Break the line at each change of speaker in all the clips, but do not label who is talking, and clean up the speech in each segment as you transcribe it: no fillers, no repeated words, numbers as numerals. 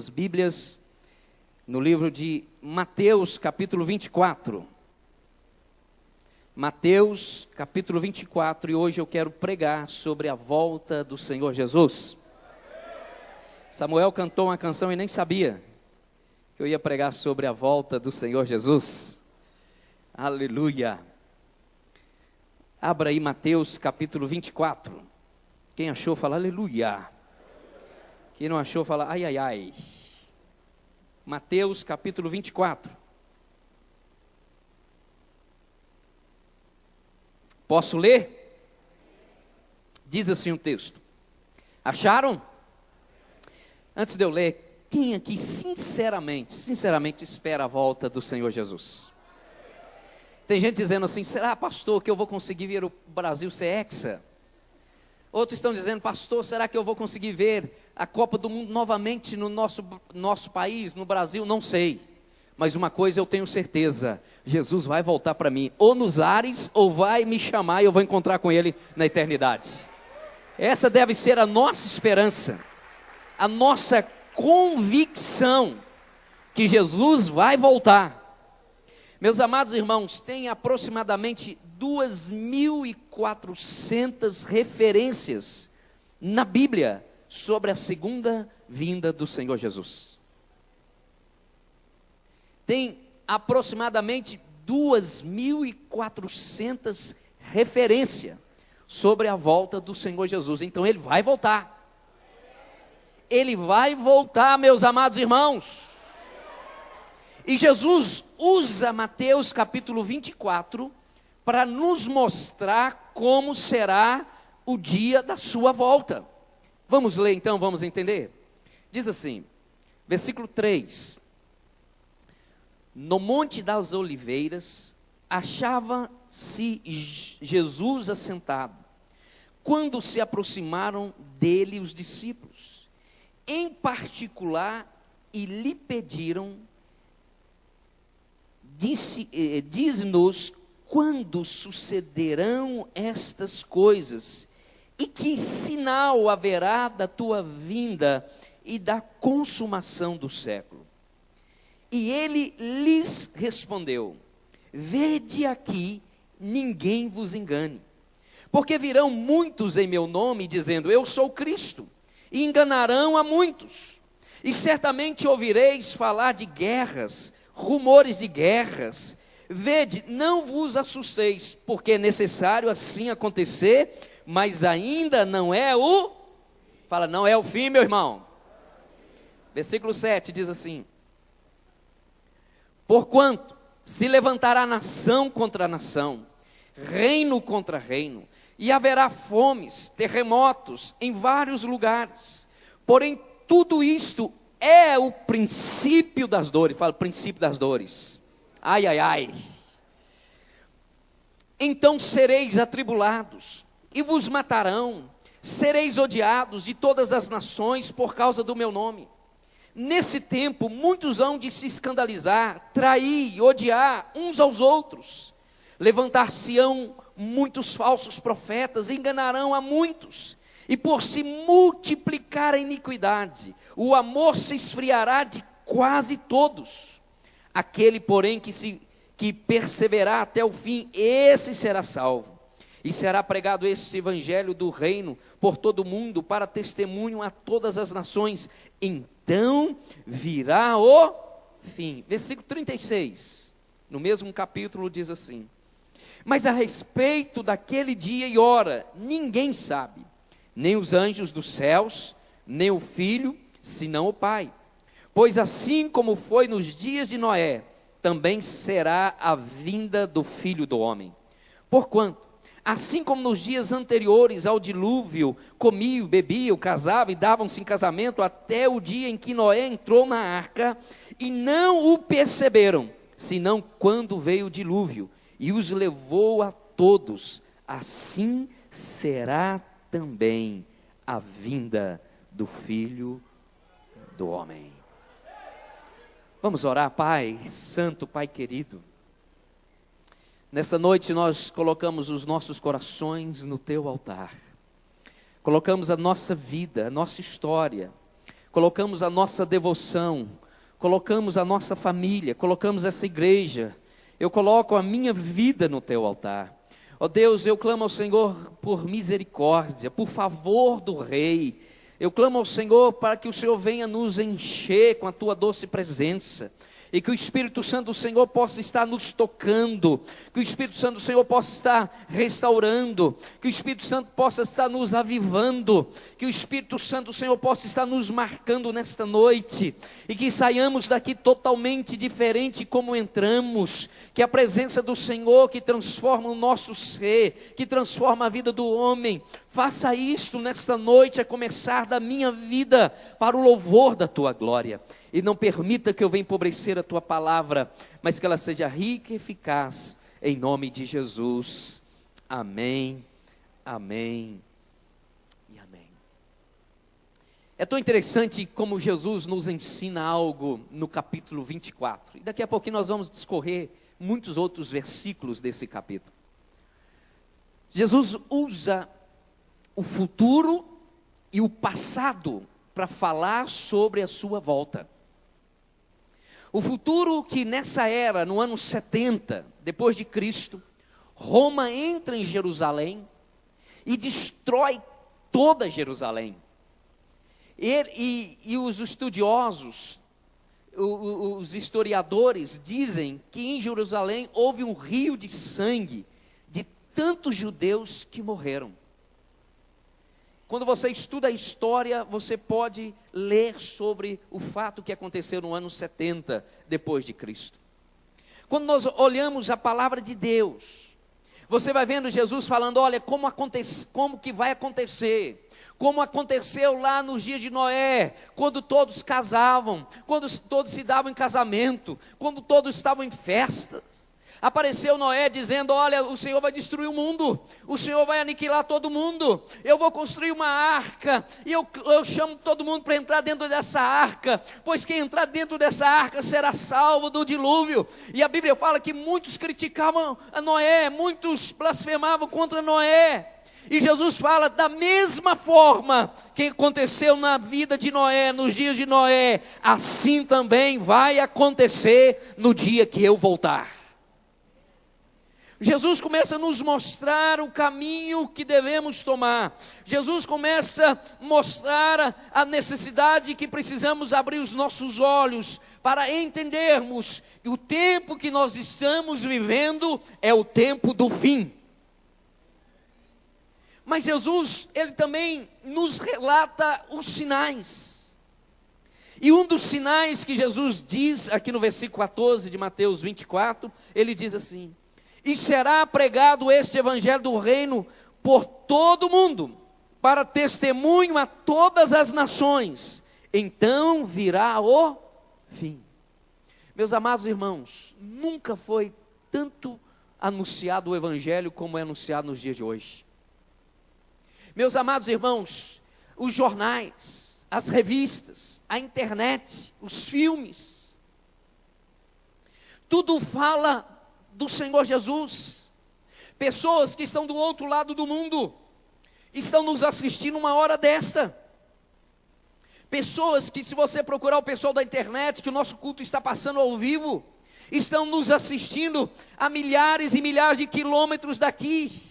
suas Bíblias no livro de Mateus, capítulo 24. Mateus, capítulo 24, e hoje eu quero pregar sobre a volta do Senhor Jesus. Samuel cantou uma canção e nem sabia que eu ia pregar sobre a volta do Senhor Jesus. Aleluia! Abra aí Mateus, capítulo 24. Quem achou, fala aleluia. Quem não achou, fala ai, ai, ai. Mateus, capítulo 24. Posso ler? Diz assim o texto. Acharam? Antes de eu ler, quem aqui sinceramente espera a volta do Senhor Jesus? Tem gente dizendo assim, será, pastor, que eu vou conseguir ver o Brasil ser hexa? Outros estão dizendo, pastor, será que eu vou conseguir ver a Copa do Mundo novamente no nosso país, no Brasil? Não sei. Mas uma coisa eu tenho certeza, Jesus vai voltar para mim, ou nos ares, ou vai me chamar e eu vou encontrar com Ele na eternidade. Essa deve ser a nossa esperança, a nossa convicção, que Jesus vai voltar. Meus amados irmãos, tem aproximadamente 2.400 referências na Bíblia sobre a segunda vinda do Senhor Jesus. Tem aproximadamente 2.400 referências sobre a volta do Senhor Jesus. Então Ele vai voltar. Ele vai voltar, meus amados irmãos. E Jesus usa Mateus capítulo 24 para nos mostrar como será o dia da sua volta. Vamos ler então, vamos entender? Diz assim, versículo 3. No Monte das Oliveiras, achava-se Jesus assentado, quando se aproximaram dele os discípulos, em particular, e lhe pediram, diz-nos quando sucederão estas coisas, e que sinal haverá da tua vinda e da consumação do século. E ele lhes respondeu, vede aqui, ninguém vos engane, porque virão muitos em meu nome, dizendo, eu sou Cristo, e enganarão a muitos, e certamente ouvireis falar de guerras, rumores de guerras. Vede, não vos assusteis, porque é necessário assim acontecer, mas ainda não é o... Fala, não é o fim, meu irmão. Versículo 7 diz assim, porquanto se levantará nação contra nação, reino contra reino, e haverá fomes, terremotos em vários lugares. Porém, tudo isto é o princípio das dores. Fala, princípio das dores. Ai, ai, ai. Então sereis atribulados, e vos matarão, sereis odiados de todas as nações por causa do meu nome. Nesse tempo, muitos hão de se escandalizar, trair, odiar uns aos outros. Levantar-se-ão muitos falsos profetas, enganarão a muitos. E por se multiplicar a iniquidade, o amor se esfriará de quase todos. Aquele, porém, que perseverar até o fim, esse será salvo. E será pregado esse evangelho do reino por todo o mundo, para testemunho a todas as nações. Então virá o fim. Versículo 36, no mesmo capítulo diz assim, mas a respeito daquele dia e hora, ninguém sabe, nem os anjos dos céus, nem o Filho, senão o Pai. Pois assim como foi nos dias de Noé, também será a vinda do Filho do Homem. Porquanto, assim como nos dias anteriores ao dilúvio, comiam, bebiam, casavam e davam-se em casamento, até o dia em que Noé entrou na arca, e não o perceberam, senão quando veio o dilúvio, e os levou a todos, assim será também a vinda do Filho do Homem. Vamos orar, Pai Santo, Pai querido. Nessa noite nós colocamos os nossos corações no Teu altar. Colocamos a nossa vida, a nossa história. colocamos a nossa devoção, colocamos a nossa família, colocamos essa igreja. Eu coloco a minha vida no teu altar. Ó Deus, eu clamo ao Senhor por misericórdia, por favor do Rei. Eu clamo ao Senhor para que o Senhor venha nos encher com a tua doce presença. E que o Espírito Santo do Senhor possa estar nos tocando, que o Espírito Santo do Senhor possa estar restaurando, que o Espírito Santo possa estar nos avivando, que o Espírito Santo do Senhor possa estar nos marcando nesta noite, e que saiamos daqui totalmente diferente como entramos, que a presença do Senhor que transforma o nosso ser, que transforma a vida do homem, faça isto nesta noite, a começar da minha vida, para o louvor da tua glória. E não permita que eu venha empobrecer a tua palavra, mas que ela seja rica e eficaz, em nome de Jesus. Amém, amém e amém. É tão interessante como Jesus nos ensina algo no capítulo 24. E daqui a pouquinho nós vamos discorrer muitos outros versículos desse capítulo. Jesus usa o futuro e o passado para falar sobre a sua volta. O futuro que nessa era, no ano 70, depois de Cristo, Roma entra em Jerusalém e destrói toda Jerusalém. E os estudiosos, os historiadores dizem que em Jerusalém houve um rio de sangue de tantos judeus que morreram. Quando você estuda a história, você pode ler sobre o fato que aconteceu no ano 70 depois de Cristo. Quando nós olhamos a palavra de Deus, você vai vendo Jesus falando, olha, como que vai acontecer, como aconteceu lá nos dias de Noé, quando todos casavam, quando todos se davam em casamento, quando todos estavam em festas. Apareceu Noé dizendo, olha, o Senhor vai destruir o mundo, o Senhor vai aniquilar todo mundo, eu vou construir uma arca, e eu chamo todo mundo para entrar dentro dessa arca, pois quem entrar dentro dessa arca será salvo do dilúvio. E a Bíblia fala que muitos criticavam a Noé, muitos blasfemavam contra Noé. E Jesus fala, da mesma forma que aconteceu na vida de Noé, nos dias de Noé, assim também vai acontecer no dia que eu voltar. Jesus começa a nos mostrar o caminho que devemos tomar. Jesus começa a mostrar a necessidade que precisamos abrir os nossos olhos para entendermos que o tempo que nós estamos vivendo é o tempo do fim. Mas Jesus, ele também nos relata os sinais. E um dos sinais que Jesus diz aqui no versículo 14 de Mateus 24, ele diz assim: e será pregado este evangelho do reino por todo o mundo, para testemunho a todas as nações, então virá o fim. Meus amados irmãos, nunca foi tanto anunciado o evangelho como é anunciado nos dias de hoje. Meus amados irmãos, os jornais, as revistas, a internet, os filmes, tudo fala do Senhor Jesus. Pessoas que estão do outro lado do mundo estão nos assistindo uma hora desta. Pessoas que, se você procurar o pessoal da internet, que o nosso culto está passando ao vivo, estão nos assistindo a milhares e milhares de quilômetros daqui.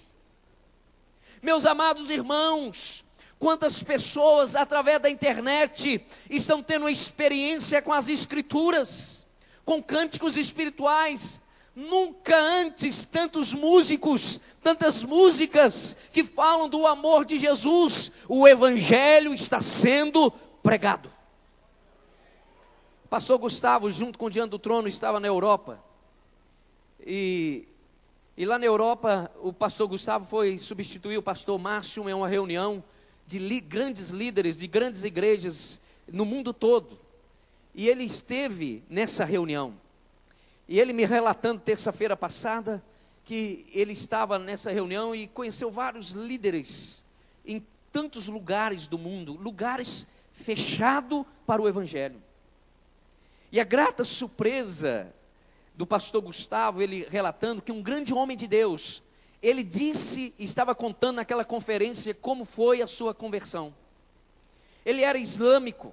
Meus amados irmãos, quantas pessoas através da internet estão tendo uma experiência com as escrituras, com cânticos espirituais. Nunca antes tantos músicos, tantas músicas que falam do amor de Jesus. O evangelho está sendo pregado. Pastor Gustavo, junto com o Diante do Trono, estava na Europa. E lá na Europa, o pastor Gustavo foi substituir o pastor Márcio em uma reunião de grandes líderes, de grandes igrejas no mundo todo. E ele esteve nessa reunião. E ele me relatando terça-feira passada, que ele estava nessa reunião e conheceu vários líderes em tantos lugares do mundo, lugares fechados para o evangelho. E a grata surpresa do pastor Gustavo, ele relatando que um grande homem de Deus, ele disse, estava contando naquela conferência como foi a sua conversão. Ele era islâmico,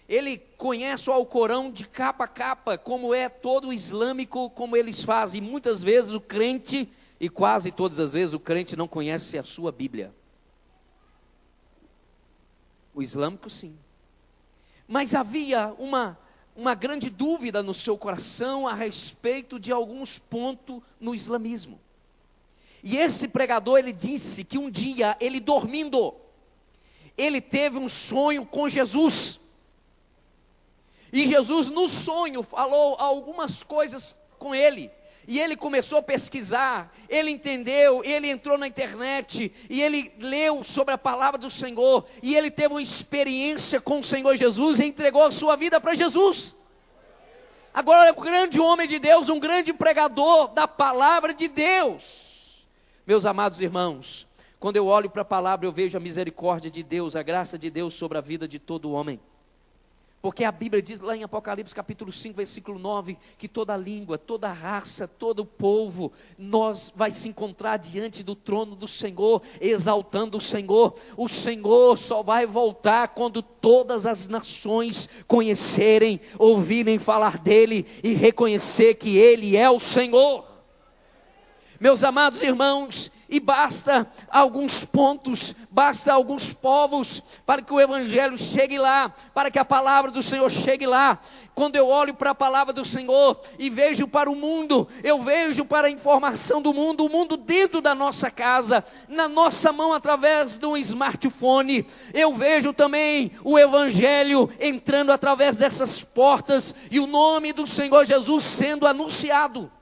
ele conhece o Alcorão de capa a capa, como é todo o islâmico, como eles fazem. E muitas vezes o crente, e quase todas as vezes o crente não conhece a sua Bíblia. O islâmico sim. Mas havia uma grande dúvida no seu coração a respeito de alguns pontos no islamismo. E esse pregador, ele disse que um dia, ele dormindo, ele teve um sonho com Jesus. E Jesus no sonho falou algumas coisas com ele. E ele começou a pesquisar, ele entendeu, ele entrou na internet, e ele leu sobre a palavra do Senhor, e ele teve uma experiência com o Senhor Jesus, e entregou a sua vida para Jesus. Agora é um grande homem de Deus, um grande pregador da palavra de Deus. Meus amados irmãos, quando eu olho para a palavra, eu vejo a misericórdia de Deus, a graça de Deus sobre a vida de todo homem. Porque a Bíblia diz lá em Apocalipse capítulo 5, versículo 9, que toda língua, toda raça, todo povo, nós vai se encontrar diante do trono do Senhor, exaltando o Senhor. O Senhor só vai voltar quando todas as nações conhecerem, ouvirem falar dEle e reconhecer que Ele é o Senhor. Meus amados irmãos, e basta alguns pontos, basta alguns povos para que o Evangelho chegue lá, para que a palavra do Senhor chegue lá. Quando eu olho para a palavra do Senhor e vejo para o mundo, eu vejo para a informação do mundo, o mundo dentro da nossa casa, na nossa mão através de um smartphone. Eu vejo também o Evangelho entrando através dessas portas e o nome do Senhor Jesus sendo anunciado.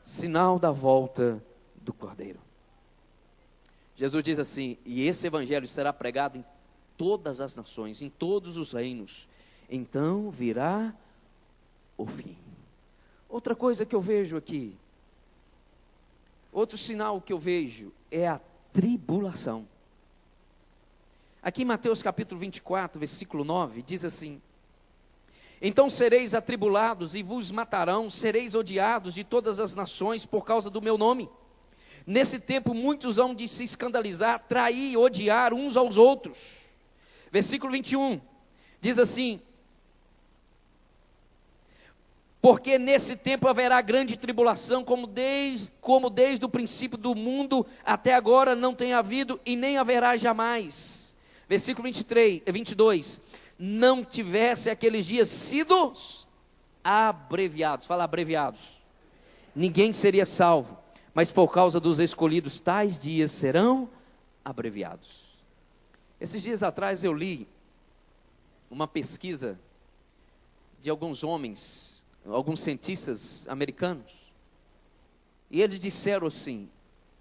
Sinal da volta do Cordeiro. Jesus diz assim: e esse evangelho será pregado em todas as nações, em todos os reinos, então virá o fim. Outra coisa que eu vejo aqui, outro sinal que eu vejo é a tribulação. Aqui em Mateus capítulo 24, versículo 9, diz assim: então sereis atribulados e vos matarão, sereis odiados de todas as nações por causa do meu nome. Nesse tempo muitos hão de se escandalizar, trair e odiar uns aos outros. Versículo 21, diz assim: porque nesse tempo haverá grande tribulação, como desde o princípio do mundo até agora não tem havido e nem haverá jamais. Versículo 22, não tivesse aqueles dias sido abreviados, fala abreviados, ninguém seria salvo. Mas por causa dos escolhidos, tais dias serão abreviados. Esses dias atrás eu li uma pesquisa de alguns homens, alguns cientistas americanos. E eles disseram assim: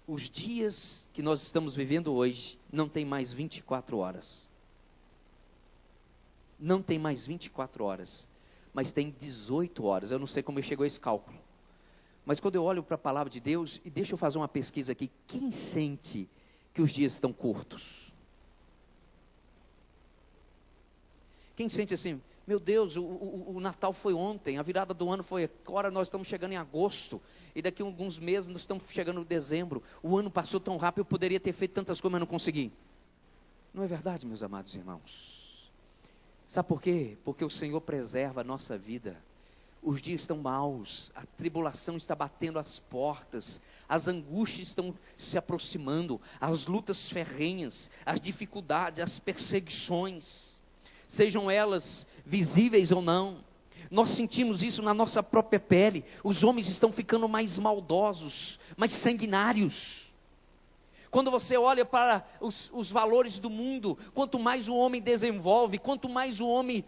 os dias que nós estamos vivendo hoje não tem mais 24 horas. Não tem mais 24 horas, mas tem 18 horas. Eu não sei como chegou a esse cálculo. Mas quando eu olho para a palavra de Deus, e deixa eu fazer uma pesquisa aqui, quem sente que os dias estão curtos? Quem sente assim, meu Deus, o Natal foi ontem, a virada do ano foi agora, nós estamos chegando em agosto, e daqui a alguns meses nós estamos chegando em dezembro, o ano passou tão rápido, eu poderia ter feito tantas coisas, mas não consegui. Não é verdade, meus amados irmãos? Sabe por quê? Porque o Senhor preserva a nossa vida. Os dias estão maus, a tribulação está batendo às portas, as angústias estão se aproximando, as lutas ferrenhas, as dificuldades, as perseguições, sejam elas visíveis ou não. Nós sentimos isso na nossa própria pele. Os homens estão ficando mais maldosos, mais sanguinários. Quando você olha para os valores do mundo, quanto mais o homem desenvolve, quanto mais o homem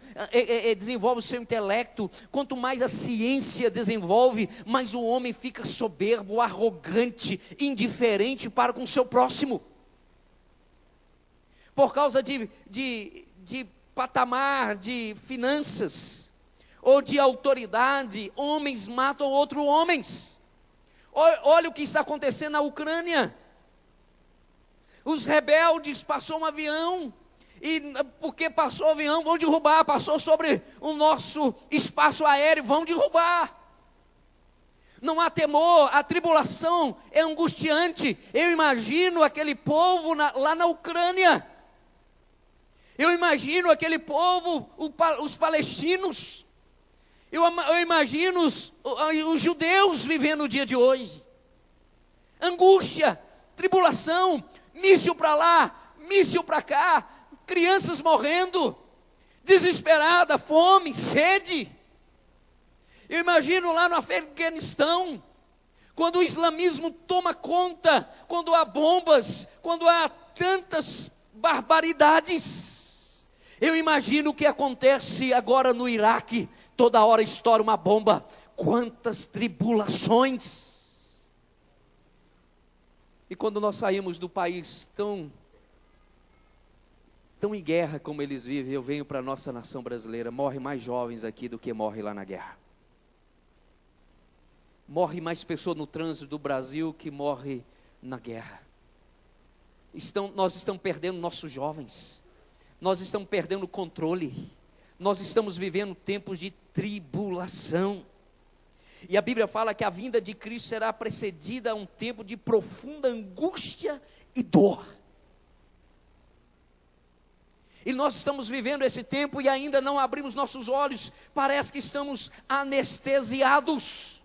desenvolve o seu intelecto, quanto mais a ciência desenvolve, mais o homem fica soberbo, arrogante, indiferente para com o seu próximo. Por causa de patamar, de finanças, ou de autoridade, homens matam outros homens. Olha o que está acontecendo na Ucrânia. Os rebeldes, passou um avião, e porque passou o avião, vão derrubar, passou sobre o nosso espaço aéreo, vão derrubar. Não há temor, a tribulação é angustiante. Eu imagino aquele povo lá na Ucrânia. Eu imagino aquele povo, os palestinos. Eu imagino os judeus vivendo o dia de hoje. Angústia, tribulação, míssil para lá, míssil para cá, crianças morrendo, desesperada, fome, sede. Eu imagino lá no Afeganistão, quando o islamismo toma conta, quando há bombas, quando há tantas barbaridades. Eu imagino o que acontece agora no Iraque, toda hora estoura uma bomba, quantas tribulações. E quando nós saímos do país tão em guerra como eles vivem, eu venho para a nossa nação brasileira, morre mais jovens aqui do que morre lá na guerra. Morre mais pessoas no trânsito do Brasil que morre na guerra. Nós estamos perdendo nossos jovens, nós estamos perdendo o controle, nós estamos vivendo tempos de tribulação. E a Bíblia fala que a vinda de Cristo será precedida a um tempo de profunda angústia e dor. E nós estamos vivendo esse tempo e ainda não abrimos nossos olhos, parece que estamos anestesiados.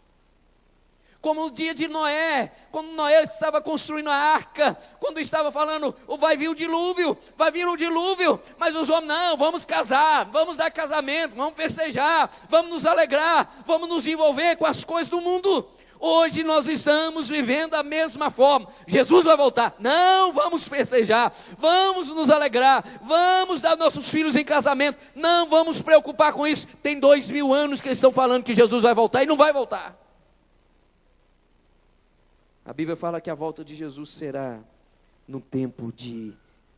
Como o dia de Noé, quando Noé estava construindo a arca, quando estava falando, vai vir o dilúvio, mas os homens, não, vamos casar, vamos dar casamento, vamos festejar, vamos nos alegrar, vamos nos envolver com as coisas do mundo. Hoje nós estamos vivendo a mesma forma. Jesus vai voltar, não, vamos festejar, vamos nos alegrar, vamos dar nossos filhos em casamento, não vamos preocupar com isso. Tem 2000 anos que eles estão falando que Jesus vai voltar e não vai voltar. A Bíblia fala que a volta de Jesus será no tempo de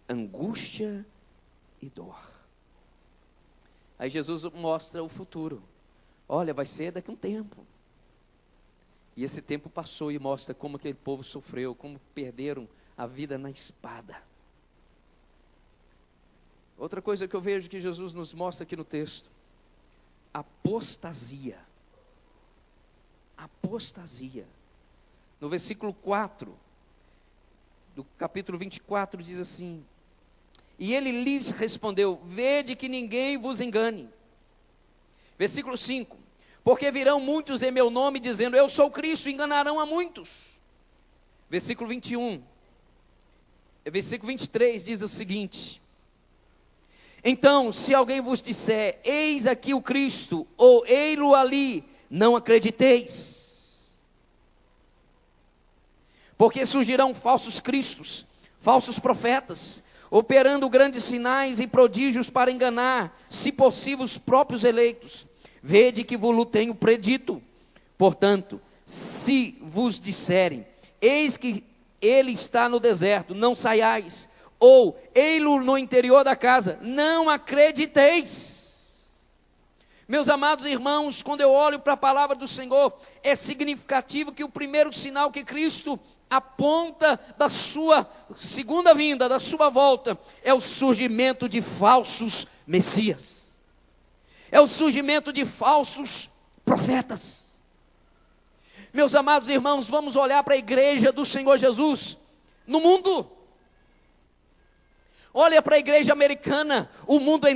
angústia e dor. Aí Jesus mostra o futuro. Olha, vai ser daqui a um tempo. E esse tempo passou e mostra como aquele povo sofreu, como perderam a vida na espada. Outra coisa que eu vejo que Jesus nos mostra aqui no texto: apostasia. Apostasia. No versículo 4, do capítulo 24, diz assim: e ele lhes respondeu: vede que ninguém vos engane. Versículo 5, porque virão muitos em meu nome, dizendo, eu sou Cristo, e enganarão a muitos. Versículo 21, versículo 23 diz o seguinte: então, se alguém vos disser, eis aqui o Cristo, ou ei-lo ali, não acrediteis. Porque surgirão falsos cristos, falsos profetas, operando grandes sinais e prodígios para enganar, se possível, os próprios eleitos. Vede que vos tenho predito. Portanto, se vos disserem, eis que ele está no deserto, não saiais, ou ei-lo no interior da casa, não acrediteis. Meus amados irmãos, quando eu olho para a palavra do Senhor, é significativo que o primeiro sinal que Cristo aponta da sua segunda vinda, da sua volta, é o surgimento de falsos messias, é o surgimento de falsos profetas. Meus amados irmãos, vamos olhar para a igreja do Senhor Jesus no mundo. Olha para a igreja americana, o mundo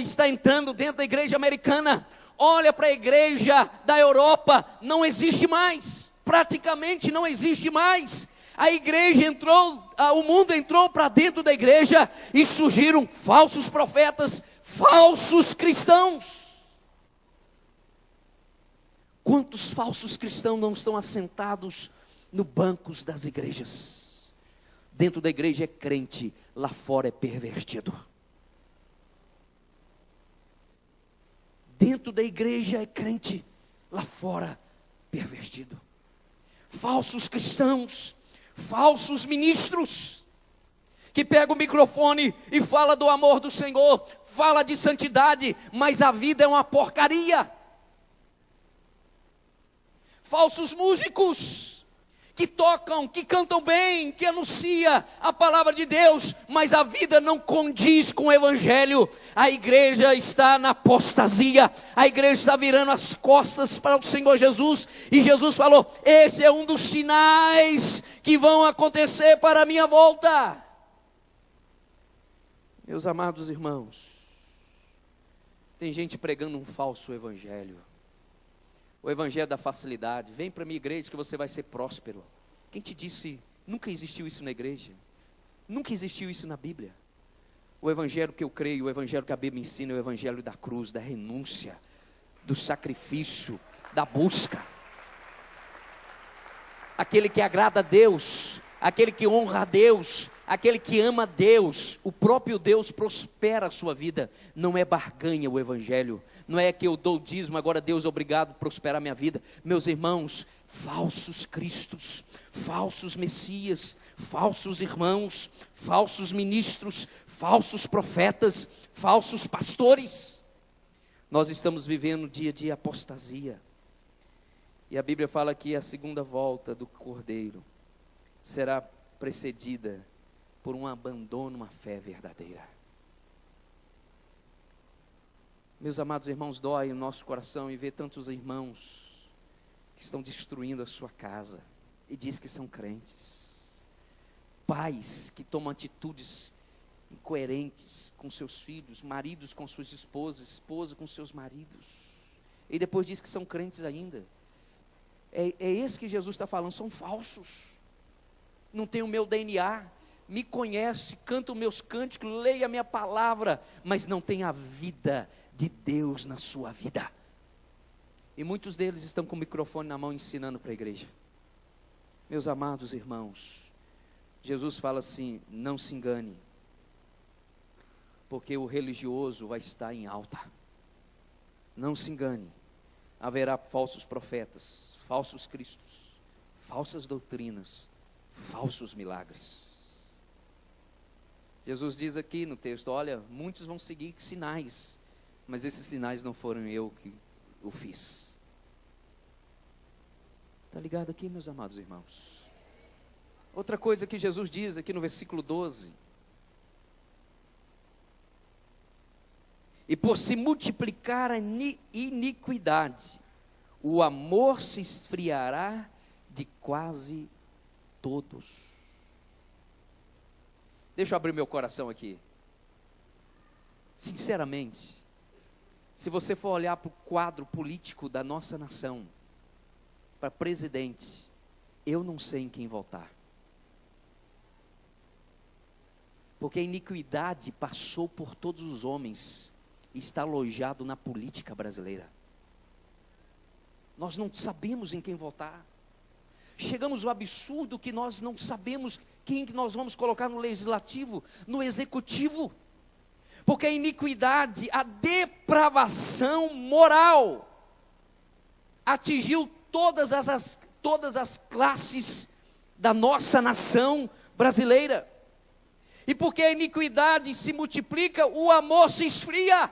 está entrando dentro da igreja americana. Olha para a igreja da Europa, não existe mais, praticamente não existe mais. A igreja entrou, o mundo entrou para dentro da igreja e surgiram falsos profetas, falsos cristãos. Quantos falsos cristãos não estão assentados nos bancos das igrejas? Dentro da igreja é crente, lá fora é pervertido. Dentro da igreja é crente, lá fora pervertido. Falsos cristãos, falsos ministros, que pega o microfone e fala do amor do Senhor, fala de santidade, mas a vida é uma porcaria. Falsos músicos, que tocam, que cantam bem, que anuncia a palavra de Deus, mas a vida não condiz com o evangelho. A igreja está na apostasia, a igreja está virando as costas para o Senhor Jesus, e Jesus falou, esse é um dos sinais que vão acontecer para a minha volta. Meus amados irmãos, tem gente pregando um falso evangelho. O evangelho da facilidade. Vem para a minha igreja que você vai ser próspero. Quem te disse? Nunca existiu isso na igreja. Nunca existiu isso na Bíblia. O evangelho que eu creio, o evangelho que a Bíblia ensina, é o evangelho da cruz, da renúncia, do sacrifício, da busca. Aquele que agrada a Deus, aquele que honra a Deus, aquele que ama a Deus, o próprio Deus prospera a sua vida. Não é barganha o evangelho, não é que eu dou dízimo, agora Deus é obrigado a prosperar a minha vida. Meus irmãos, falsos cristos, falsos messias, falsos irmãos, falsos ministros, falsos profetas, falsos pastores. Nós estamos vivendo um dia de apostasia. E a Bíblia fala que a segunda volta do Cordeiro será precedida por um abandono, uma fé verdadeira. Meus amados irmãos, dói o nosso coração em ver tantos irmãos que estão destruindo a sua casa e diz que são crentes. Pais que tomam atitudes incoerentes com seus filhos, maridos com suas esposas, esposa com seus maridos, e depois diz que são crentes ainda. É esse que Jesus está falando, são falsos. Não tem o meu DNA, me conhece, canta os meus cânticos, leia a minha palavra, mas não tem a vida de Deus na sua vida. E muitos deles estão com o microfone na mão ensinando para a igreja. Meus amados irmãos, Jesus fala assim: não se engane, porque o religioso vai estar em alta. Não se engane, haverá falsos profetas, falsos cristos, falsas doutrinas, falsos milagres. Jesus diz aqui no texto: olha, muitos vão seguir sinais, mas esses sinais não foram eu que o fiz. Está ligado aqui, meus amados irmãos? Outra coisa que Jesus diz aqui no versículo 12: e por se multiplicar a iniquidade, o amor se esfriará de quase todos. Deixa eu abrir meu coração aqui. Sinceramente, se você for olhar para o quadro político da nossa nação, para presidente, eu não sei em quem votar. Porque a iniquidade passou por todos os homens e está alojado na política brasileira. Nós não sabemos em quem votar. Chegamos ao absurdo que nós não sabemos quem que nós vamos colocar no legislativo, no executivo. Porque a iniquidade, a depravação moral atingiu todas as classes da nossa nação brasileira. E porque a iniquidade se multiplica, o amor se esfria.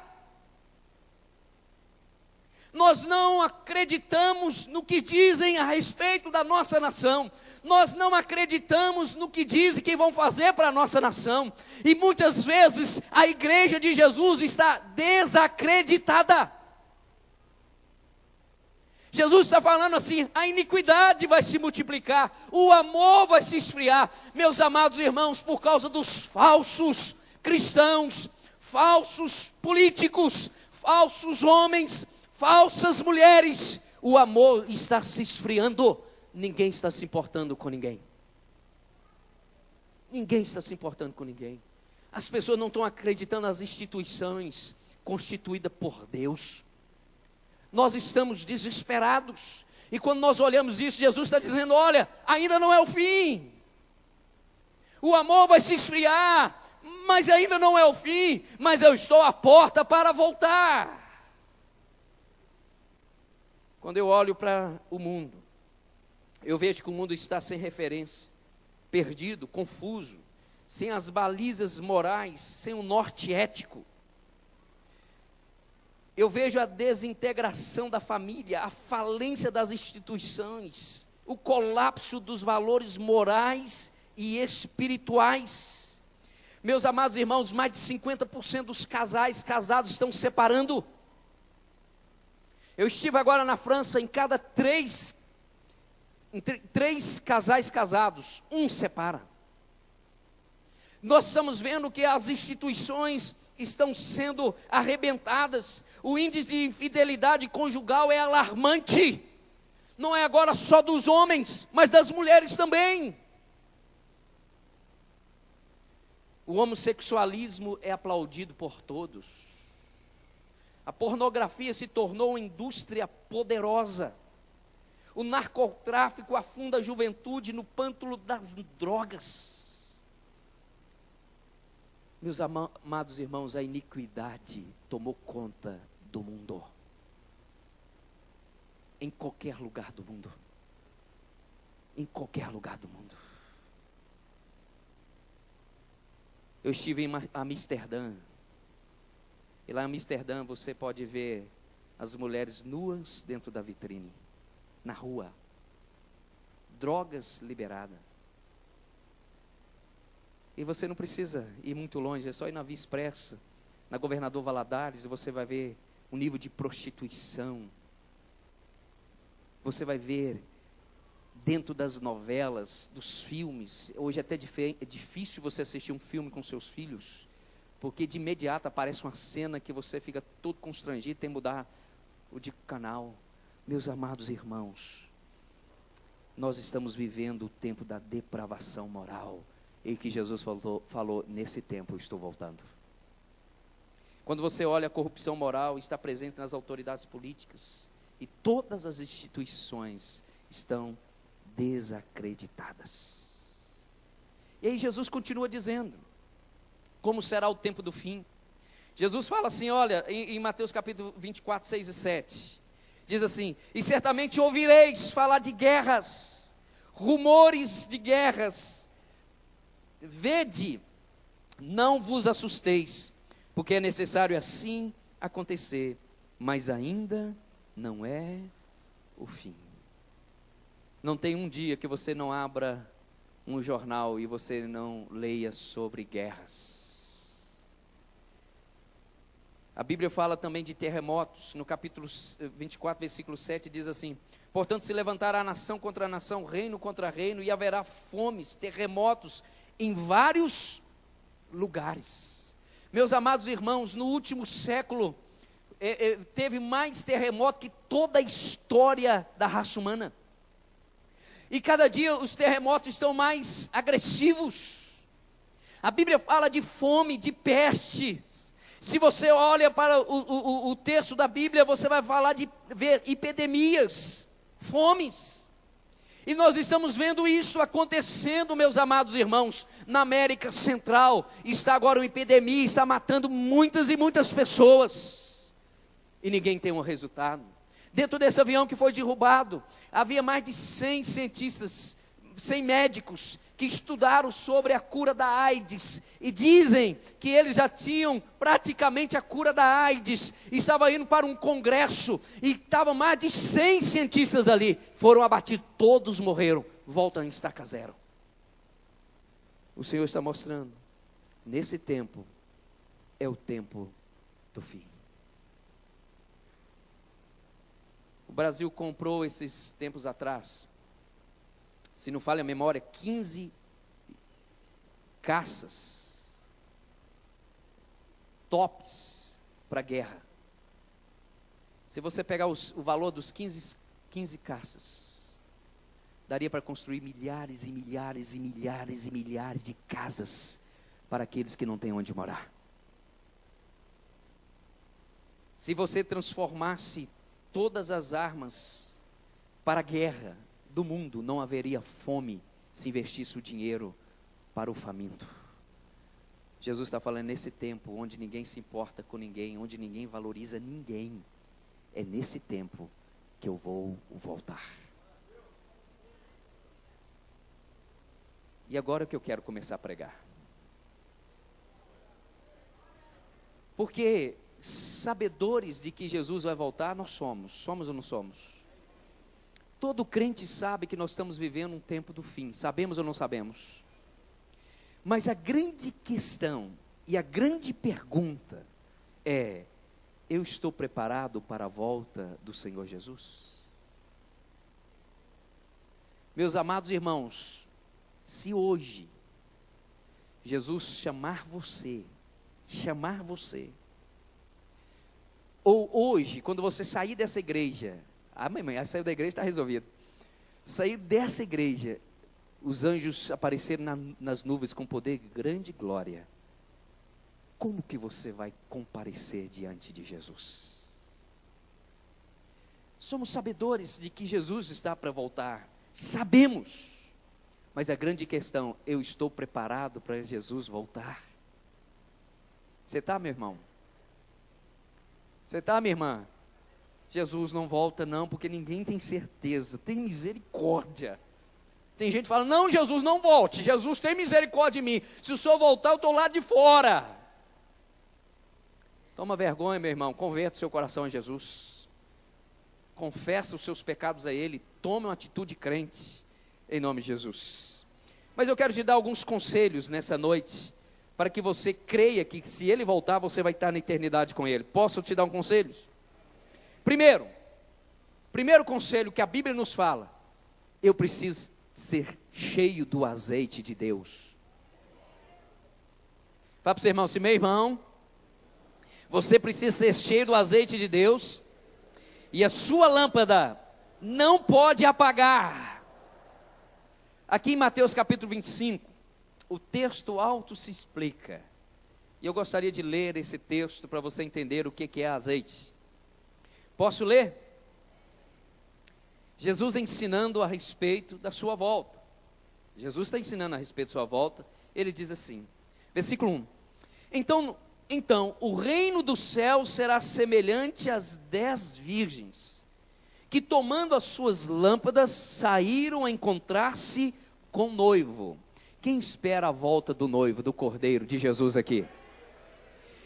Nós não acreditamos no que dizem a respeito da nossa nação. Nós não acreditamos no que dizem que vão fazer para a nossa nação. E muitas vezes a igreja de Jesus está desacreditada. Jesus está falando assim: a iniquidade vai se multiplicar, o amor vai se esfriar. Meus amados irmãos, por causa dos falsos cristãos, falsos políticos, falsos homens, falsas mulheres, o amor está se esfriando. Ninguém está se importando com ninguém. Ninguém está se importando com ninguém. As pessoas não estão acreditando nas instituições constituídas por Deus. Nós estamos desesperados. E quando nós olhamos isso, Jesus está dizendo: olha, ainda não é o fim. O amor vai se esfriar, mas ainda não é o fim. Mas eu estou à porta para voltar. Quando eu olho para o mundo, eu vejo que o mundo está sem referência, perdido, confuso, sem as balizas morais, sem o norte ético. Eu vejo a desintegração da família, a falência das instituições, o colapso dos valores morais e espirituais. Meus amados irmãos, mais de 50% dos casais casados estão se separando. Eu estive agora na França, em cada três casais casados, um separa. Nós estamos vendo que as instituições estão sendo arrebentadas. O índice de infidelidade conjugal é alarmante. Não é agora só dos homens, mas das mulheres também. O homossexualismo é aplaudido por todos. A pornografia se tornou uma indústria poderosa. O narcotráfico afunda a juventude no pântano das drogas. Meus amados irmãos, a iniquidade tomou conta do mundo. Em qualquer lugar do mundo. Em qualquer lugar do mundo. Eu estive em Amsterdã. E lá em Amsterdã você pode ver as mulheres nuas dentro da vitrine. Na rua. Drogas liberadas. E você não precisa ir muito longe, é só ir na Via Expressa, na Governador Valadares, e você vai ver o nível de prostituição. Você vai ver dentro das novelas, dos filmes. Hoje é até é difícil você assistir um filme com seus filhos, porque de imediato aparece uma cena que você fica todo constrangido, tem que mudar o de canal. Meus amados irmãos, nós estamos vivendo o tempo da depravação moral, e que Jesus falou, nesse tempo eu estou voltando. Quando você olha a corrupção moral, está presente nas autoridades políticas, e todas as instituições estão desacreditadas. E aí Jesus continua dizendo, como será o tempo do fim. Jesus fala assim, olha, em Mateus capítulo 24, 6 e 7, diz assim, e certamente ouvireis falar de guerras, rumores de guerras, vede, não vos assusteis, porque é necessário assim acontecer, mas ainda não é o fim. Não tem um dia que você não abra um jornal e você não leia sobre guerras. A Bíblia fala também de terremotos. No capítulo 24, versículo 7, diz assim, portanto se levantará nação contra nação, reino contra reino, e haverá fomes, terremotos em vários lugares. Meus amados irmãos, no último século, teve mais terremoto que toda a história da raça humana. E cada dia os terremotos estão mais agressivos. A Bíblia fala de fome, de pestes. Se você olha para o texto da Bíblia, você vai falar de ver epidemias, fomes. E nós estamos vendo isso acontecendo, meus amados irmãos, na América Central. Está agora uma epidemia, está matando muitas e muitas pessoas. E ninguém tem um resultado. Dentro desse avião que foi derrubado, havia mais de 100 cientistas, 100 médicos, que estudaram sobre a cura da AIDS, e dizem que eles já tinham praticamente a cura da AIDS, estava indo para um congresso, e estavam mais de 100 cientistas ali, foram abatidos, todos morreram, voltam em estaca zero. O Senhor está mostrando, nesse tempo, é o tempo do fim. O Brasil comprou esses tempos atrás, se não falha a memória, 15 caças tops para guerra. Se você pegar o valor dos 15 caças, daria para construir milhares e milhares e milhares e milhares de casas para aqueles que não têm onde morar. Se você transformasse todas as armas para a guerra do mundo, não haveria fome se investisse o dinheiro para o faminto. Jesus está falando nesse tempo, onde ninguém se importa com ninguém, onde ninguém valoriza ninguém, é nesse tempo que eu vou voltar. E agora que eu quero começar a pregar. Porque sabedores de que Jesus vai voltar, nós somos ou não somos? Todo crente sabe que nós estamos vivendo um tempo do fim, sabemos ou não sabemos? Mas a grande questão e a grande pergunta é, eu estou preparado para a volta do Senhor Jesus? Meus amados irmãos, se hoje Jesus chamar você, ou hoje, quando você sair dessa igreja, mamãe, saiu da igreja, está resolvido, sair dessa igreja, os anjos apareceram nas nuvens com poder e grande glória, como que você vai comparecer diante de Jesus? Somos sabedores de que Jesus está para voltar, sabemos, mas a grande questão, eu estou preparado para Jesus voltar? Você está, meu irmão? Você está, minha irmã? Jesus não volta não, porque ninguém tem certeza, tem misericórdia. Tem gente que fala, não, Jesus não volte, Jesus tem misericórdia de mim, se o Senhor voltar eu estou lá de fora. Toma vergonha, meu irmão, converta o seu coração a Jesus, confessa os seus pecados a Ele, tome uma atitude crente, em nome de Jesus. Mas eu quero te dar alguns conselhos nessa noite, para que você creia que se Ele voltar, você vai estar na eternidade com Ele. Posso te dar um conselho? Primeiro conselho que a Bíblia nos fala, eu preciso ser cheio do azeite de Deus. Fala para o seu irmão assim, meu irmão, você precisa ser cheio do azeite de Deus, e a sua lâmpada não pode apagar. Aqui em Mateus capítulo 25, o texto alto se explica, e eu gostaria de ler esse texto para você entender o que é azeite. Posso ler? Jesus ensinando a respeito da sua volta. Jesus está ensinando a respeito da sua volta. Ele diz assim, versículo 1: Então o reino do céu será semelhante às 10 virgens, que tomando as suas lâmpadas, saíram a encontrar-se com o noivo. Quem espera a volta do noivo, do Cordeiro de Jesus aqui?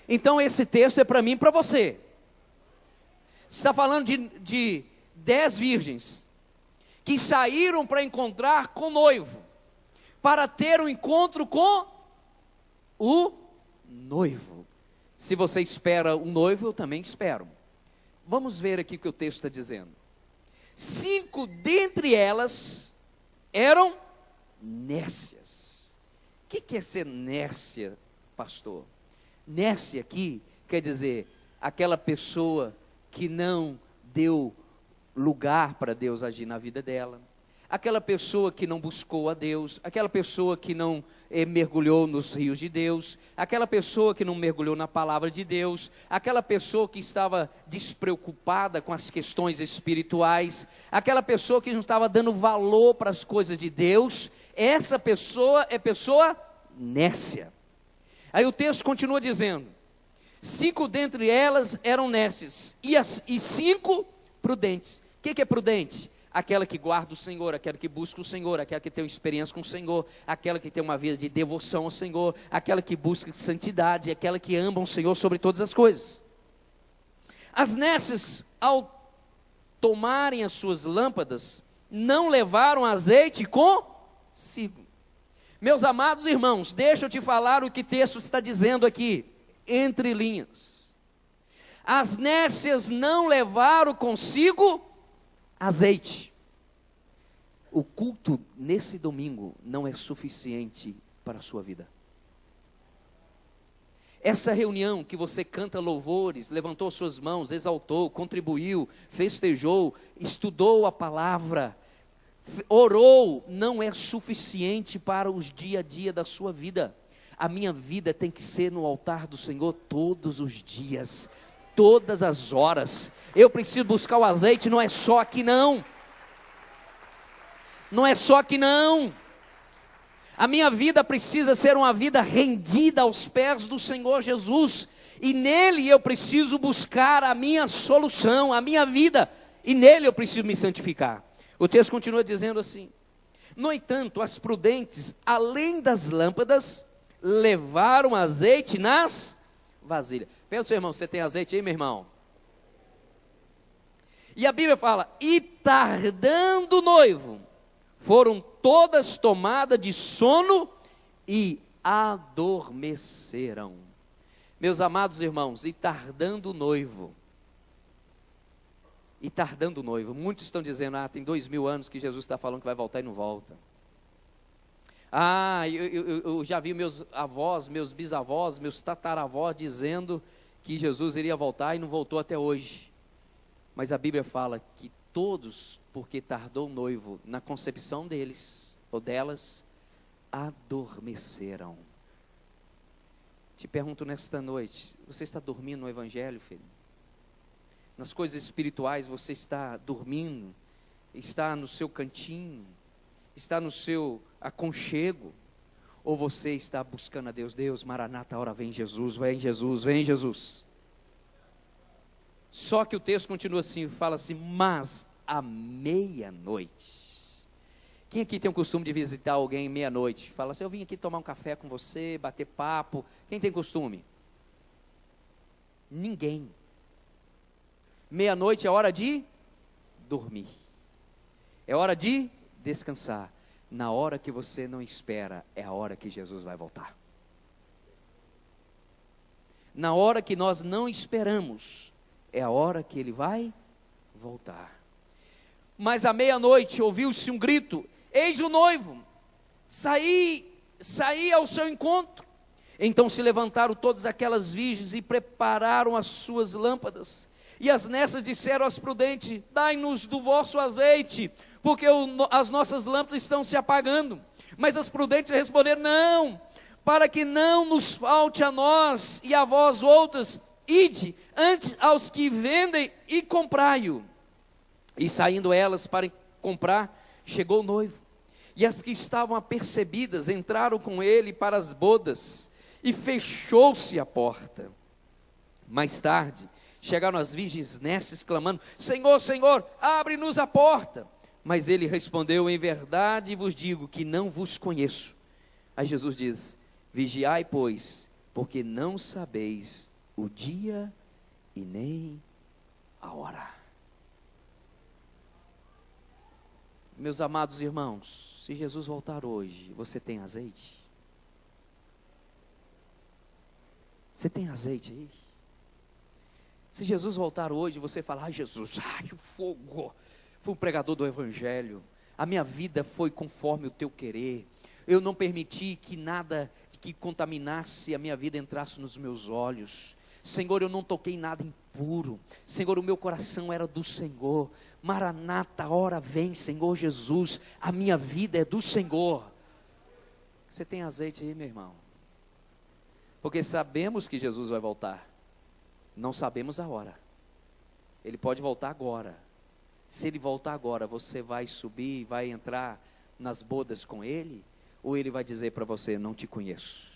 Então esse texto é para mim e para você. Está falando de 10 virgens, que saíram para encontrar com o noivo, para ter um encontro com o noivo. Se você espera um noivo, eu também espero. Vamos ver aqui o que o texto está dizendo. 5 dentre elas eram nécias. O que é ser nécia, pastor? Nécia aqui quer dizer aquela pessoa que não deu lugar para Deus agir na vida dela, aquela pessoa que não buscou a Deus, aquela pessoa que não mergulhou nos rios de Deus, aquela pessoa que não mergulhou na palavra de Deus, aquela pessoa que estava despreocupada com as questões espirituais, aquela pessoa que não estava dando valor para as coisas de Deus. Essa pessoa é pessoa nécia. Aí o texto continua dizendo, 5 dentre elas eram nécias, e 5 prudentes. O que é prudente? Aquela que guarda o Senhor, aquela que busca o Senhor, aquela que tem uma experiência com o Senhor, aquela que tem uma vida de devoção ao Senhor, aquela que busca santidade, aquela que ama o Senhor sobre todas as coisas. As nécias, ao tomarem as suas lâmpadas, não levaram azeite consigo. Meus amados irmãos, deixa eu te falar o que o texto está dizendo aqui, entre linhas. As nécias não levaram consigo azeite. O culto nesse domingo não é suficiente para a sua vida. Essa reunião que você canta louvores, levantou suas mãos, exaltou, contribuiu, festejou, estudou a palavra, orou, não é suficiente para os dia a dia da sua vida. A minha vida tem que ser no altar do Senhor todos os dias, todas as horas. Eu preciso buscar o azeite, não é só aqui não. Não é só aqui não. A minha vida precisa ser uma vida rendida aos pés do Senhor Jesus, e nele eu preciso buscar a minha solução, a minha vida, e nele eu preciso me santificar. O texto continua dizendo assim: no entanto, as prudentes, além das lâmpadas, levaram azeite nas vasilhas. Pergunta ao seu irmão, você tem azeite aí, meu irmão? E a Bíblia fala, e tardando o noivo, foram todas tomadas de sono e adormeceram. Meus amados irmãos, e tardando o noivo, muitos estão dizendo, tem 2000 anos que Jesus está falando que vai voltar e não volta. Eu já vi meus avós, meus bisavós, meus tataravós dizendo que Jesus iria voltar e não voltou até hoje. Mas a Bíblia fala que todos, porque tardou o noivo na concepção deles ou delas, adormeceram. Te pergunto nesta noite, você está dormindo no Evangelho, filho? Nas coisas espirituais você está dormindo? Está no seu cantinho? Está no seu aconchego? Ou você está buscando a Deus? Deus, Maranata, hora vem Jesus, vem Jesus, vem Jesus. Só que o texto continua assim, fala assim, mas à meia-noite. Quem aqui tem o costume de visitar alguém meia-noite? Fala assim, eu vim aqui tomar um café com você, bater papo. Quem tem costume? Ninguém. Meia-noite é hora de dormir. É hora de descansar. Na hora que você não espera, é a hora que Jesus vai voltar. Na hora que nós não esperamos, é a hora que Ele vai voltar. Mas à meia-noite ouviu-se um grito, eis o noivo, saí ao seu encontro. Então se levantaram todas aquelas virgens e prepararam as suas lâmpadas. E as nessas disseram aos prudentes, dai-nos do vosso azeite, porque as nossas lâmpadas estão se apagando. Mas as prudentes responderam, não, para que não nos falte a nós e a vós outras, ide antes aos que vendem e comprai-o. E saindo elas para comprar, chegou o noivo. E as que estavam apercebidas entraram com ele para as bodas, e fechou-se a porta. Mais tarde, chegaram as virgens nessas, clamando, Senhor, Senhor, abre-nos a porta. Mas ele respondeu, em verdade vos digo que não vos conheço. Aí Jesus diz, vigiai, pois, porque não sabeis o dia e nem a hora. Meus amados irmãos, se Jesus voltar hoje, você tem azeite? Você tem azeite aí? Se Jesus voltar hoje, você fala, ai Jesus, ai o fogo, fui um pregador do Evangelho, a minha vida foi conforme o teu querer, eu não permiti que nada que contaminasse a minha vida entrasse nos meus olhos, Senhor, eu não toquei nada impuro, Senhor, o meu coração era do Senhor, Maranata, hora vem, Senhor Jesus, a minha vida é do Senhor. Você tem azeite aí, meu irmão? Porque sabemos que Jesus vai voltar, não sabemos a hora. Ele pode voltar agora. Se ele voltar agora, você vai subir, vai entrar nas bodas com ele? Ou ele vai dizer para você, não te conheço?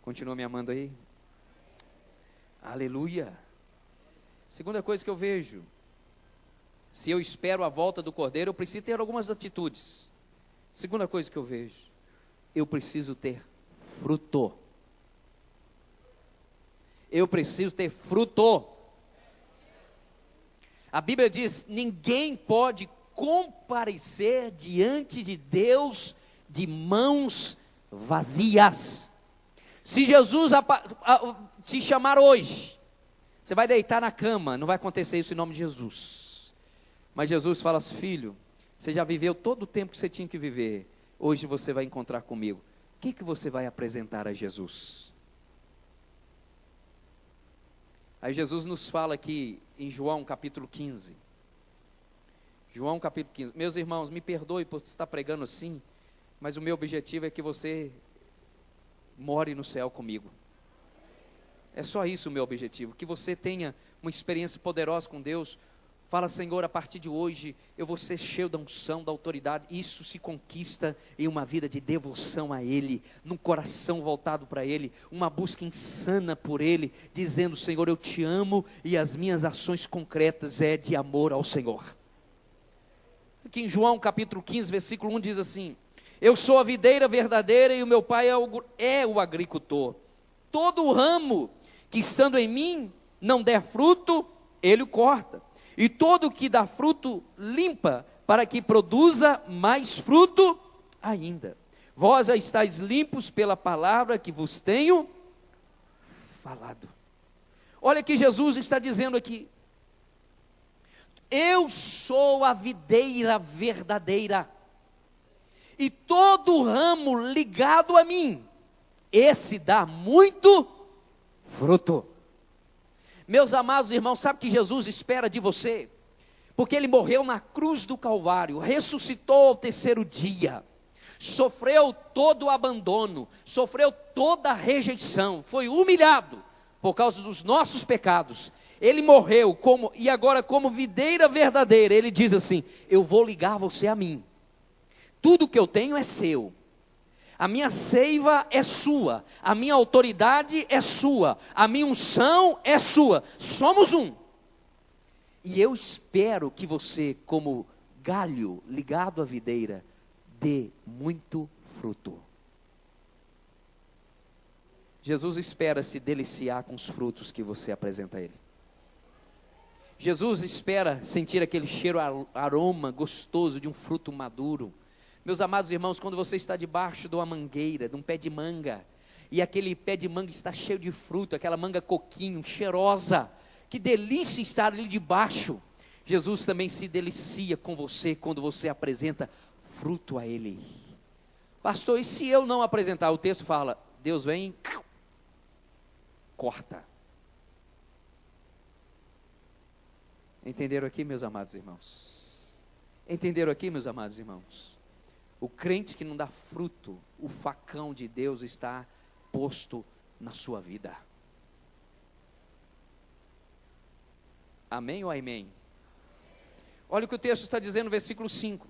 Continua me amando aí? Aleluia. Segunda coisa que eu vejo, se eu espero a volta do Cordeiro, eu preciso ter algumas atitudes. Segunda coisa que eu vejo, eu preciso ter fruto. Eu preciso ter fruto. A Bíblia diz, ninguém pode comparecer diante de Deus de mãos vazias. Se Jesus te chamar hoje, você vai deitar na cama, não vai acontecer isso em nome de Jesus. Mas Jesus fala assim, filho, você já viveu todo o tempo que você tinha que viver, hoje você vai encontrar comigo. O que você vai apresentar a Jesus? Aí Jesus nos fala aqui em João capítulo 15. João capítulo 15. Meus irmãos, me perdoe por estar pregando assim, mas o meu objetivo é que você more no céu comigo. É só isso o meu objetivo, que você tenha uma experiência poderosa com Deus. Fala, Senhor, a partir de hoje eu vou ser cheio da unção, da autoridade. Isso se conquista em uma vida de devoção a Ele, num coração voltado para Ele, uma busca insana por Ele, dizendo, Senhor, eu te amo e as minhas ações concretas é de amor ao Senhor. Aqui em João capítulo 15, versículo 1 diz assim, eu sou a videira verdadeira e o meu pai é o agricultor. Todo o ramo que estando em mim não der fruto, ele o corta. E todo que dá fruto, limpa, para que produza mais fruto ainda. Vós já estáis limpos pela palavra que vos tenho falado. Olha que Jesus está dizendo aqui. Eu sou a videira verdadeira. E todo ramo ligado a mim, esse dá muito fruto. Meus amados irmãos, sabe o que Jesus espera de você? Porque Ele morreu na cruz do Calvário, ressuscitou ao terceiro dia, sofreu todo o abandono, sofreu toda a rejeição, foi humilhado por causa dos nossos pecados. Ele morreu e agora como videira verdadeira, Ele diz assim: eu vou ligar você a mim. Tudo que eu tenho é seu. A minha seiva é sua, a minha autoridade é sua, a minha unção é sua. Somos um. E eu espero que você, como galho ligado à videira, dê muito fruto. Jesus espera se deliciar com os frutos que você apresenta a Ele. Jesus espera sentir aquele cheiro, aroma gostoso de um fruto maduro. Meus amados irmãos, quando você está debaixo de uma mangueira, de um pé de manga, e aquele pé de manga está cheio de fruto, aquela manga coquinho, cheirosa, que delícia estar ali debaixo. Jesus também se delicia com você quando você apresenta fruto a Ele. Pastor, e se eu não apresentar? O texto fala, Deus vem, corta. Entenderam aqui, meus amados irmãos? Entenderam aqui, meus amados irmãos? O crente que não dá fruto, o facão de Deus está posto na sua vida. Amém ou amém? Olha o que o texto está dizendo no versículo 5.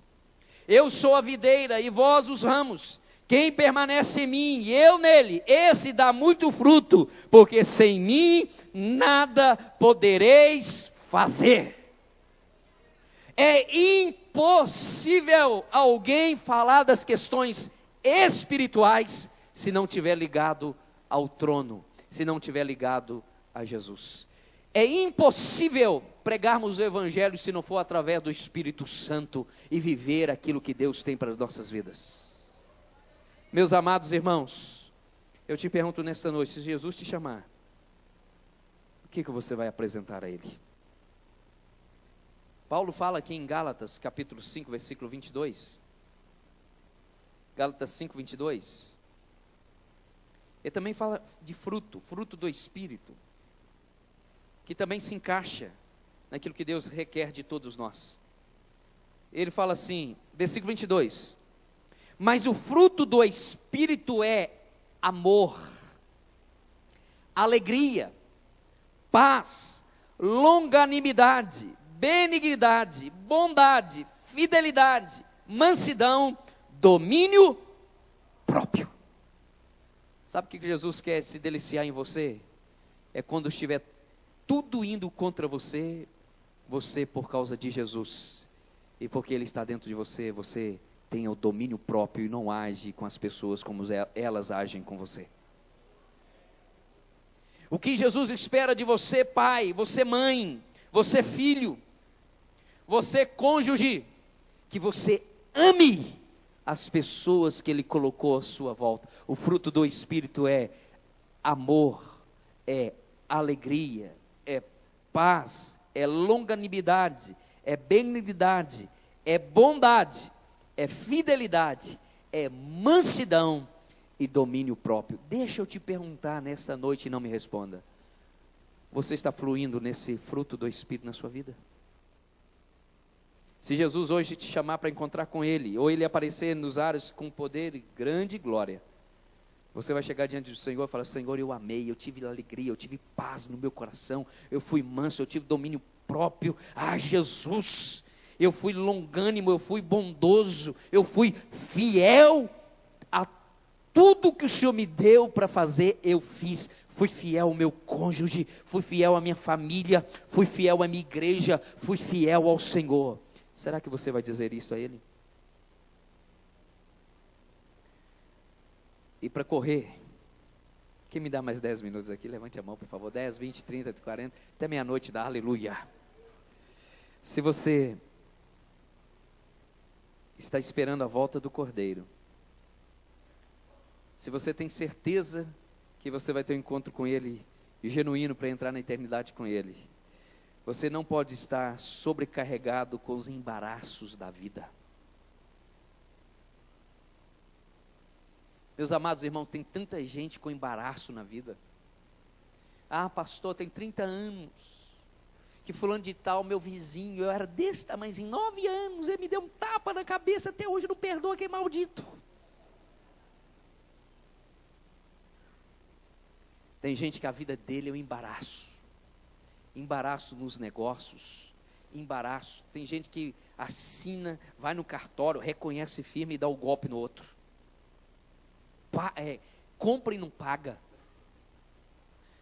Eu sou a videira e vós os ramos. Quem permanece em mim e eu nele, esse dá muito fruto, porque sem mim nada podereis fazer. É impossível alguém falar das questões espirituais se não tiver ligado ao trono, se não tiver ligado a Jesus. É impossível pregarmos o Evangelho se não for através do Espírito Santo e viver aquilo que Deus tem para as nossas vidas. Meus amados irmãos, eu te pergunto nesta noite, se Jesus te chamar, o que você vai apresentar a Ele? Paulo fala aqui em Gálatas, capítulo 5, versículo 22. Gálatas 5, 22. Ele também fala de fruto, fruto do Espírito, que também se encaixa naquilo que Deus requer de todos nós. Ele fala assim, versículo 22. Mas o fruto do Espírito é amor, alegria, paz, longanimidade, benignidade, bondade, fidelidade, mansidão, domínio próprio. Sabe o que Jesus quer se deliciar em você? É quando estiver tudo indo contra você, você por causa de Jesus, e porque Ele está dentro de você, você tenha o domínio próprio e não age com as pessoas como elas agem com você. O que Jesus espera de você, pai, você mãe, você filho, você cônjuge, que você ame as pessoas que Ele colocou à sua volta. O fruto do Espírito é amor, é alegria, é paz, é longanimidade, é benignidade, é bondade, é fidelidade, é mansidão e domínio próprio. Deixa eu te perguntar nessa noite e não me responda. Você está fluindo nesse fruto do Espírito na sua vida? Se Jesus hoje te chamar para encontrar com Ele, ou Ele aparecer nos ares com poder e grande glória, você vai chegar diante do Senhor e falar: Senhor, eu amei, eu tive alegria, eu tive paz no meu coração, eu fui manso, eu tive domínio próprio. Ah, Jesus, eu fui longânimo, eu fui bondoso, eu fui fiel a tudo que o Senhor me deu para fazer, eu fiz. Fui fiel ao meu cônjuge, fui fiel à minha família, fui fiel à minha igreja, fui fiel ao Senhor. Será que você vai dizer isso a Ele? E para correr, quem me dá mais 10 minutos aqui? Levante a mão, por favor. 10, 20, 30, 40, até meia-noite dá, aleluia. Se você está esperando a volta do Cordeiro, se você tem certeza que você vai ter um encontro com Ele genuíno para entrar na eternidade com Ele, você não pode estar sobrecarregado com os embaraços da vida. Meus amados irmãos, tem tanta gente com embaraço na vida. Ah, pastor, tem 30 anos, que fulano de tal, meu vizinho, eu era desse tamanhozinho, 9 anos, ele me deu um tapa na cabeça, até hoje não perdoa aquele maldito. Tem gente que a vida dele é um embaraço nos negócios, embaraço. Tem gente que assina, vai no cartório, reconhece firme e dá o golpe no outro. Compra e não paga.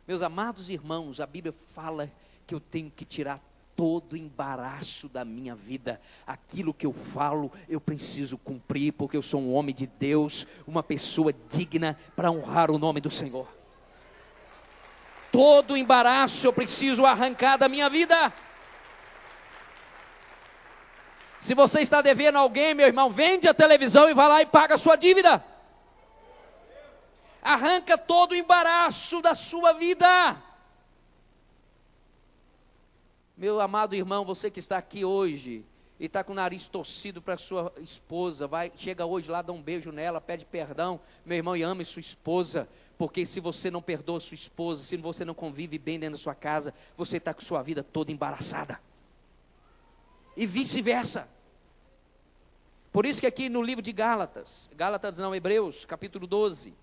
Meus amados irmãos, a Bíblia fala que eu tenho que tirar todo o embaraço da minha vida. Aquilo que eu falo, eu preciso cumprir, porque eu sou um homem de Deus, uma pessoa digna para honrar o nome do Senhor. Todo o embaraço eu preciso arrancar da minha vida. Se você está devendo alguém, meu irmão, vende a televisão e vai lá e paga a sua dívida. Arranca todo o embaraço da sua vida. Meu amado irmão, você que está aqui hoje e está com o nariz torcido para sua esposa, chega hoje lá, dá um beijo nela, pede perdão, meu irmão, e ame sua esposa, porque se você não perdoa sua esposa, se você não convive bem dentro da sua casa, você está com sua vida toda embaraçada. E vice-versa. Por isso que aqui no livro de Hebreus, capítulo 12,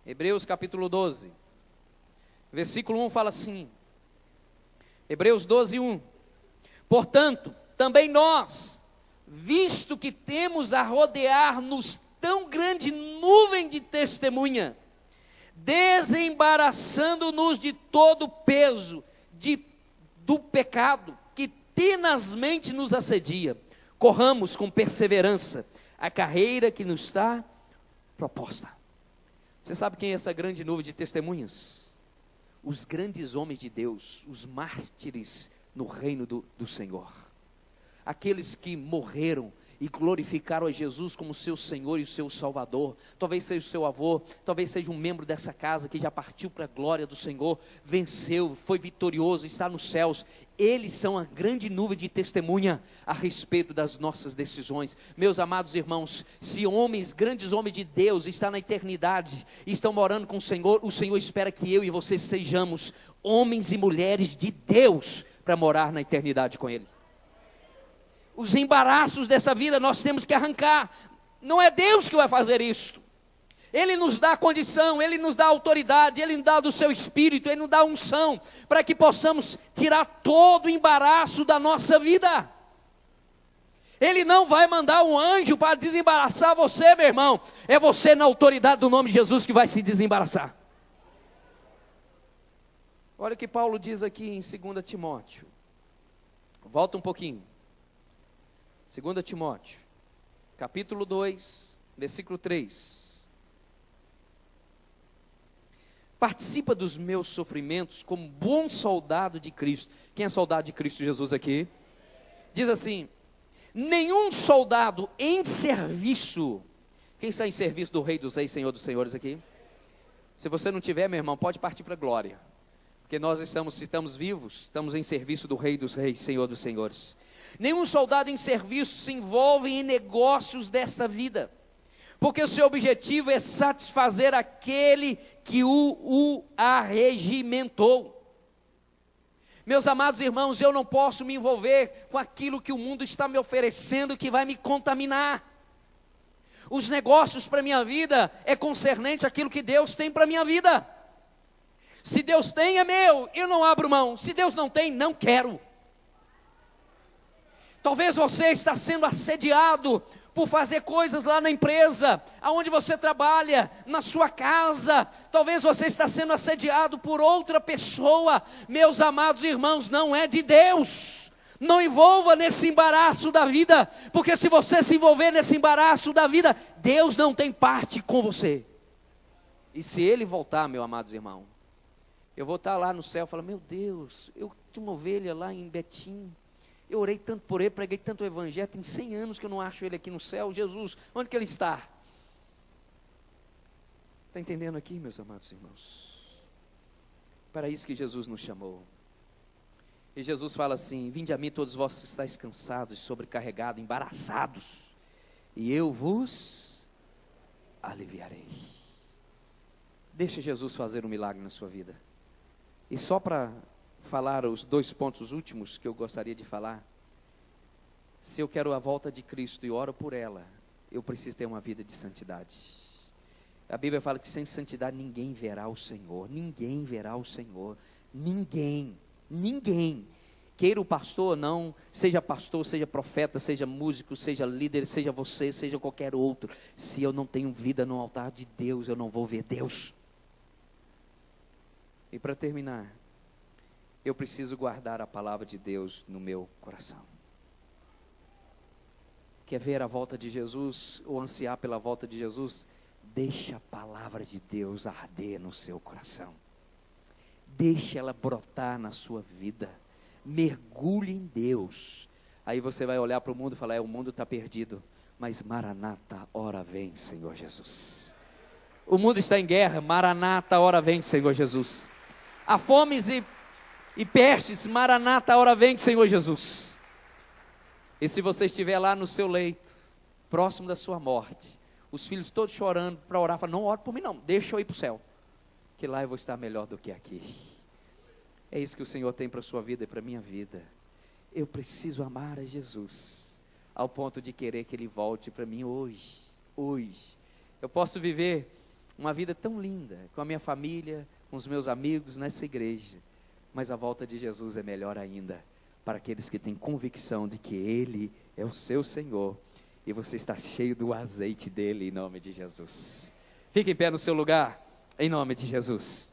Hebreus capítulo 12, versículo 1 fala assim, Hebreus 12, 1, portanto, também nós, visto que temos a rodear-nos tão grande nuvem de testemunha, desembaraçando-nos de todo o peso do pecado que tenazmente nos assedia, corramos com perseverança a carreira que nos está proposta. Você sabe quem é essa grande nuvem de testemunhas? Os grandes homens de Deus, os mártires no reino do Senhor. Aqueles que morreram e glorificaram a Jesus como seu Senhor e o seu Salvador. Talvez seja o seu avô, talvez seja um membro dessa casa que já partiu para a glória do Senhor, venceu, foi vitorioso, está nos céus. Eles são a grande nuvem de testemunha a respeito das nossas decisões. Meus amados irmãos, se grandes homens de Deus estão na eternidade, estão morando com o Senhor espera que eu e você sejamos homens e mulheres de Deus para morar na eternidade com Ele. Os embaraços dessa vida nós temos que arrancar. Não é Deus que vai fazer isto. Ele nos dá condição, Ele nos dá autoridade, Ele nos dá do seu Espírito, Ele nos dá unção, para que possamos tirar todo o embaraço da nossa vida. Ele não vai mandar um anjo para desembaraçar você, meu irmão. É você na autoridade do nome de Jesus que vai se desembaraçar. Olha o que Paulo diz aqui em 2 Timóteo. Volta um pouquinho. 2 Timóteo, capítulo 2, versículo 3. Participa dos meus sofrimentos como bom soldado de Cristo. Quem é soldado de Cristo Jesus aqui? Diz assim, nenhum soldado em serviço. Quem está em serviço do Rei dos Reis, Senhor dos Senhores aqui? Se você não tiver, meu irmão, pode partir para a glória. Porque nós estamos vivos, estamos em serviço do Rei dos Reis, Senhor dos Senhores. Nenhum soldado em serviço se envolve em negócios dessa vida, porque o seu objetivo é satisfazer aquele que o arregimentou. Meus amados irmãos, eu não posso me envolver com aquilo que o mundo está me oferecendo, que vai me contaminar. Os negócios para a minha vida é concernente àquilo que Deus tem para a minha vida. Se Deus tem, é meu, eu não abro mão. Se Deus não tem, não quero. Talvez você está sendo assediado por fazer coisas lá na empresa, aonde você trabalha, na sua casa. Talvez você está sendo assediado por outra pessoa. Meus amados irmãos, não é de Deus. Não envolva nesse embaraço da vida, porque se você se envolver nesse embaraço da vida, Deus não tem parte com você. E se Ele voltar, meus amados irmãos, eu vou estar lá no céu e falar, meu Deus, eu tinha uma ovelha lá em Betim. Eu orei tanto por ele, preguei tanto o evangelho, tem 100 anos que eu não acho ele aqui no céu. Jesus, onde que ele está? Está entendendo aqui, meus amados irmãos? Para isso que Jesus nos chamou. E Jesus fala assim, vinde a mim todos vós que estáis cansados, sobrecarregados, embaraçados, e eu vos aliviarei. Deixa Jesus fazer um milagre na sua vida. E só para falar os 2 pontos últimos que eu gostaria de falar. Se eu quero a volta de Cristo e oro por ela, eu preciso ter uma vida de santidade. A Bíblia fala que sem santidade ninguém verá o Senhor. Ninguém verá o Senhor. Ninguém. Queira o pastor ou não, seja pastor, seja profeta, seja músico, seja líder, seja você, seja qualquer outro. Se eu não tenho vida no altar de Deus, eu não vou ver Deus. E para terminar, eu preciso guardar a palavra de Deus no meu coração. Quer ver a volta de Jesus, ou ansiar pela volta de Jesus? Deixa a palavra de Deus arder no seu coração. Deixa ela brotar na sua vida. Mergulhe em Deus. Aí você vai olhar para o mundo e falar, o mundo está perdido. Mas Maranata, ora vem, Senhor Jesus. O mundo está em guerra, Maranata, ora vem, Senhor Jesus. Há fomes e pestes, Maranata, ora vem, Senhor Jesus. E se você estiver lá no seu leito, próximo da sua morte, os filhos todos chorando para orar, falam, não ore por mim não, deixa eu ir para o céu, que lá eu vou estar melhor do que aqui. É isso que o Senhor tem para a sua vida e para a minha vida. Eu preciso amar a Jesus, ao ponto de querer que Ele volte para mim hoje. Eu posso viver uma vida tão linda, com a minha família, com os meus amigos, nessa igreja, mas a volta de Jesus é melhor ainda, para aqueles que têm convicção de que Ele é o seu Senhor, e você está cheio do azeite dEle, em nome de Jesus. Fique em pé no seu lugar, em nome de Jesus.